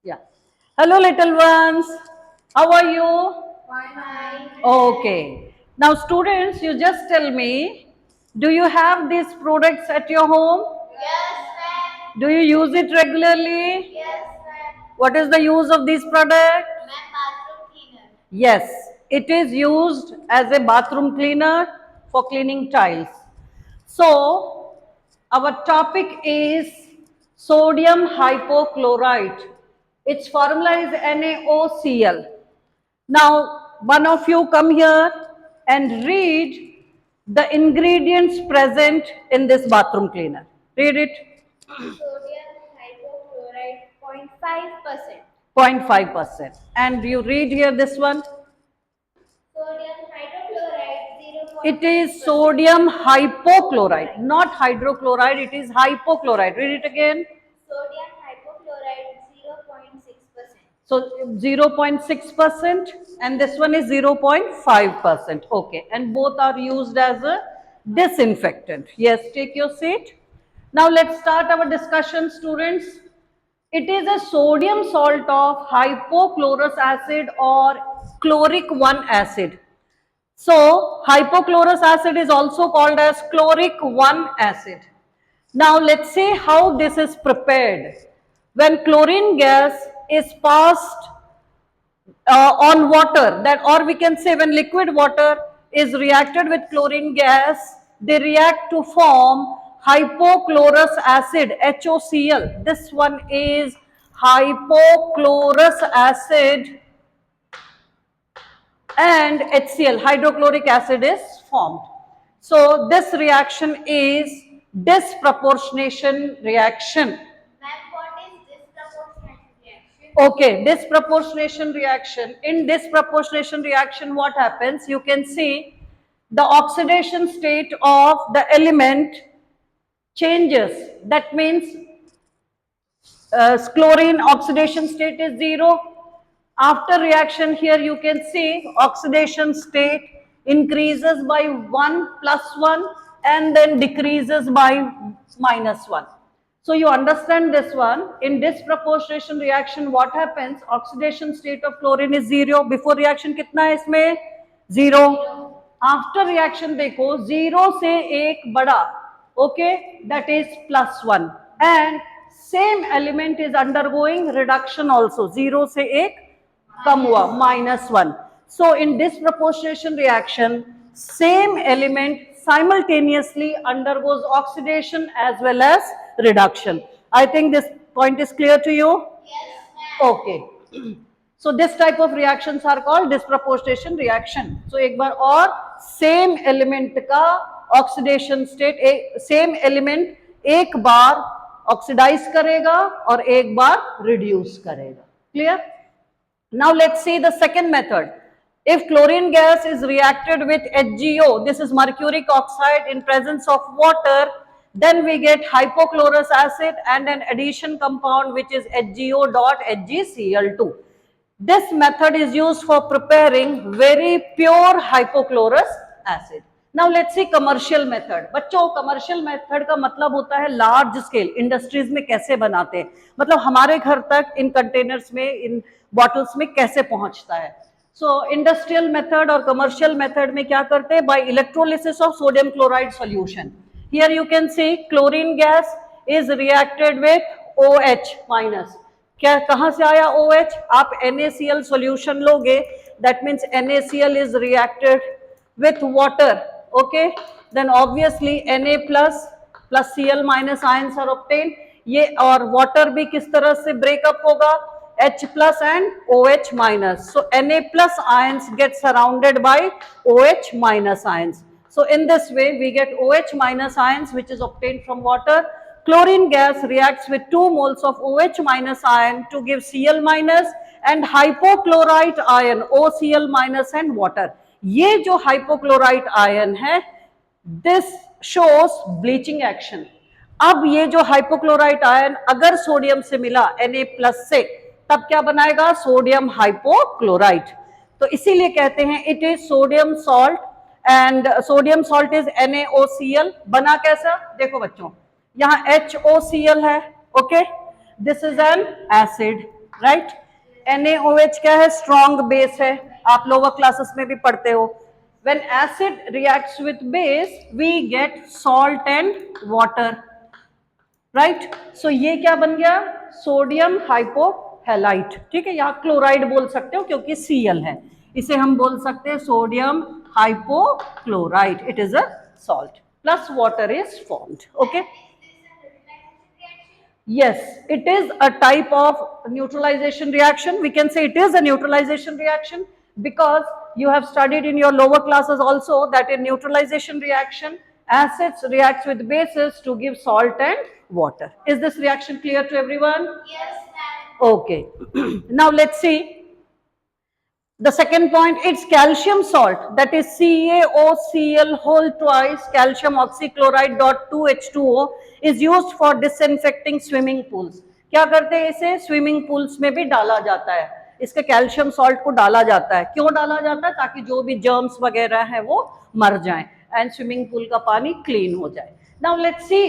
Yeah. Hello, little ones. How are you? Fine. Okay. Now, students, you just tell me, do you have these products at your home? Yes, ma'am. Do you use it regularly? Yes, ma'am. What is the use of these products? Ma'am, bathroom cleaner. Yes, it is used as a bathroom cleaner for cleaning tiles. So, our topic is sodium hypochlorite. Its formula is NaOCl. Now, one of you come here and read the ingredients present in this bathroom cleaner. Read it. Sodium hypochlorite 0.5%. 0.5%. And you read here this one. Sodium hydrochloride It is 0.6%. sodium hypochlorite, not hydrochloride. It is hypochlorite. Read it again. Sodium hypochlorite 0.6%. So 0.6% and this one is 0.5%. Okay, and both are used as a disinfectant. Yes, take your seat. Now let's start our discussion, students. It is a sodium salt of hypochlorous acid or chloric 1 acid. So hypochlorous acid is also called as chloric 1 acid. Now let's see how this is prepared. When chlorine gas is passed on water, that, or we can say when liquid water is reacted with chlorine gas, they react to form hypochlorous acid, HOCl. This one is hypochlorous acid and HCl, hydrochloric acid, is formed. So this reaction is disproportionation reaction. Ma'am, what is disproportionate reaction? Okay, disproportionation reaction. In disproportionation reaction, what happens? You can see the oxidation state of the element changes. That means chlorine oxidation state is 0. After reaction here you can see oxidation state increases by 1 plus 1 and then decreases by minus 1. So you understand this one. In disproportionation reaction what happens? Oxidation state of chlorine is 0. Before reaction कितना है इसमें? 0. After reaction देखो 0 से 1 बड़ा. Okay, that is plus 1 and same element is undergoing reduction also. 0 से 1 कम हुआ minus 1. So in disproportionation reaction same element simultaneously undergoes oxidation as well as reduction. I think this point is clear to you. Yes, ma'am. Okay. So this type of reactions are called disproportionation reaction. So एक बार और same element का oxidation state, same element एक बार oxidize करेगा और एक बार reduce करेगा. Clear? Now let's see the second method. If chlorine gas is reacted with HgO, this is mercuric oxide in presence of water, then we get hypochlorous acid and an addition compound which is HgO dot HgCl2. This method is used for preparing very pure hypochlorous acid. Now let's see commercial method. बच्चों commercial method का मतलब होता है large scale industries में कैसे बनाते हैं, मतलब हमारे घर तक इन containers में इन bottles में कैसे पहुंचता है. So industrial method और commercial method में क्या करते हैं? By electrolysis of sodium chloride solution. Here you can see chlorine gas is reacted with OH minus. क्या कहां से आया OH? आप NaCl solution लोगे, that means NaCl is reacted with water. Okay, then obviously Na plus plus Cl minus ions are obtained. ये और water भी किस तरह से breakup होगा? H plus and OH minus. So Na plus ions get surrounded by OH minus ions. So in this way we get OH minus ions which is obtained from water. Chlorine gas reacts with 2 moles of OH minus ion to give Cl minus and hypochlorite ion OCl minus and water. ये जो hypochlorite ion है, this shows bleaching action. अब ये जो hypochlorite ion अगर sodium से मिला Na plus से, तब क्या बनाएगा? Sodium hypochlorite. तो इसीलिए कहते हैं it is sodium salt and sodium salt is NaOCl. बना कैसा? देखो बच्चों, यहाँ HOCl है. Okay, this is an acid right. NaOH क्या है? स्ट्रॉन्ग बेस है, आप लोअर क्लासेस में भी पढ़ते हो। When acid reacts with base we get salt and water, right. So ये क्या बन गया? सोडियम हाइपोहैलाइट, ठीक है। यहाँ क्लोराइड बोल सकते हो क्योंकि Cl है, इसे हम बोल सकते हैं sodium hypochloride. It is a salt plus water is formed, okay. Yes, it is a type of neutralization reaction. We can say it is a neutralization reaction because you have studied in your lower classes also that in neutralization reaction, acids reacts with bases to give salt and water. Is this reaction clear to everyone? Yes, ma'am. Okay. Now let's see. The second point, it's calcium salt, that is CaOCl whole twice calcium oxychloride dot 2H2O is used for disinfecting swimming pools. क्या करते हैं? इसे swimming pools में भी डाला जाता है, इसके कैल्शियम सॉल्ट को डाला जाता है। क्यों डाला जाता है? ताकि जो भी जर्म्स वगैरह है वो मर जाएं एंड स्विमिंग पूल का पानी क्लीन हो जाए। Now let's see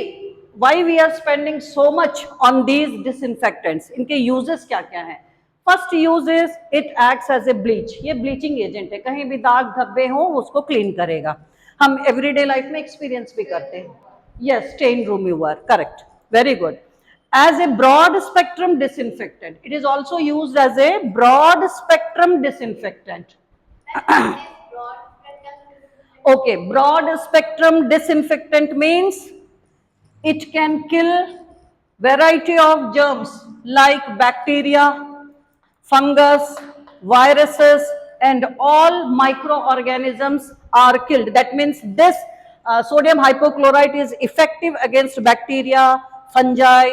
why we are spending so much on these disinfectants. इनके यूजेस क्या क्या हैं? First use is it acts as a bleach, ये ब्लीचिंग एजेंट है, कहीं भी दाग धब्बे हो उसको क्लीन करेगा। हम एवरीडे लाइफ में एक्सपीरियंस भी करते हैं। Yes, stain remover, correct, very good. As a broad spectrum disinfectant, it is also used as a broad spectrum disinfectant. Okay, broad spectrum disinfectant means it can kill variety of germs like bacteria, fungus, viruses, and all microorganisms are killed. That means this sodium hypochlorite is effective against bacteria, fungi,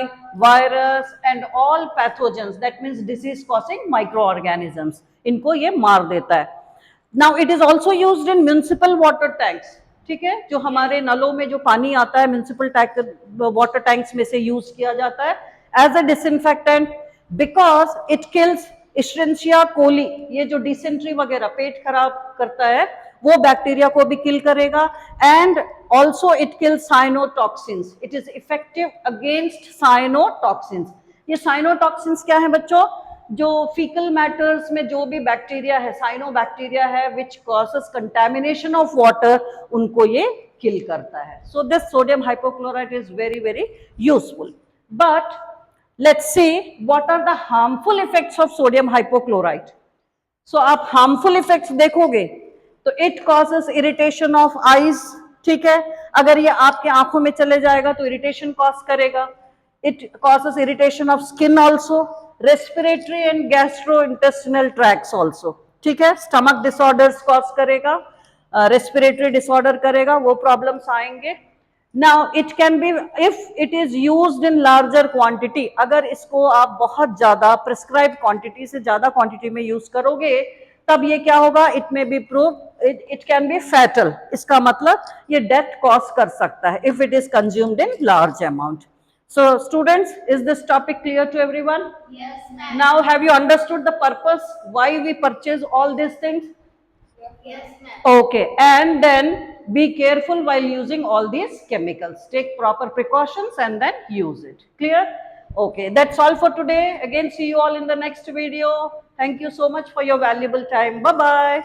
virus, and all pathogens. That means disease causing microorganisms. इनको ये मार देता है। Now it is also used in municipal water tanks, ठीक है। जो हमारे नलों में जो पानी आता है म्यूनिसिपल वाटर टैंक्स में से यूज किया जाता है as a disinfectant because it kills Escherichia coli, ये जो डिसेंट्री वगैरह पेट खराब करता है वो बैक्टीरिया को भी किल करेगा। And also it kills cyanotoxins, it is effective against cyanotoxins. ये साइनोटॉक्सिन्स क्या है बच्चों? जो फीकल मैटर्स में जो भी बैक्टीरिया है, साइनोबैक्टीरिया है which causes contamination of water, उनको ये किल करता है। So this sodium hypochlorite is very very useful. But let's see what are the harmful effects of sodium hypochlorite. So आप हार्मफुल इफेक्ट्स देखोगे तो it causes irritation of eyes, ठीक है। अगर ये आपके आंखों में चले जाएगा तो इरिटेशन कॉज करेगा। It causes irritation of skin also, respiratory and gastrointestinal tracts also, ठीक है। स्टमक डिसऑर्डर्स कॉज करेगा, रेस्पिरेटरी डिसऑर्डर करेगा, वो प्रॉब्लम्स आएंगे। Now it can be if it is used in larger quantity, अगर इसको आप बहुत ज्यादा प्रिस्क्राइब क्वांटिटी से ज्यादा क्वांटिटी में यूज करोगे तब ये क्या होगा? It may be prove it can be fatal, इसका मतलब ये डेथ कॉज कर सकता है if it is consumed in large amount. So students, is this topic clear to everyone? Yes, ma'am. Now have you understood the purpose why we purchase all these things? Yes, ma'am. Okay, and then be careful while using all these chemicals. Take proper precautions and then use it. Clear? Okay, that's all for today. Again, see you all in the next video. Thank you so much for your valuable time. Bye-bye.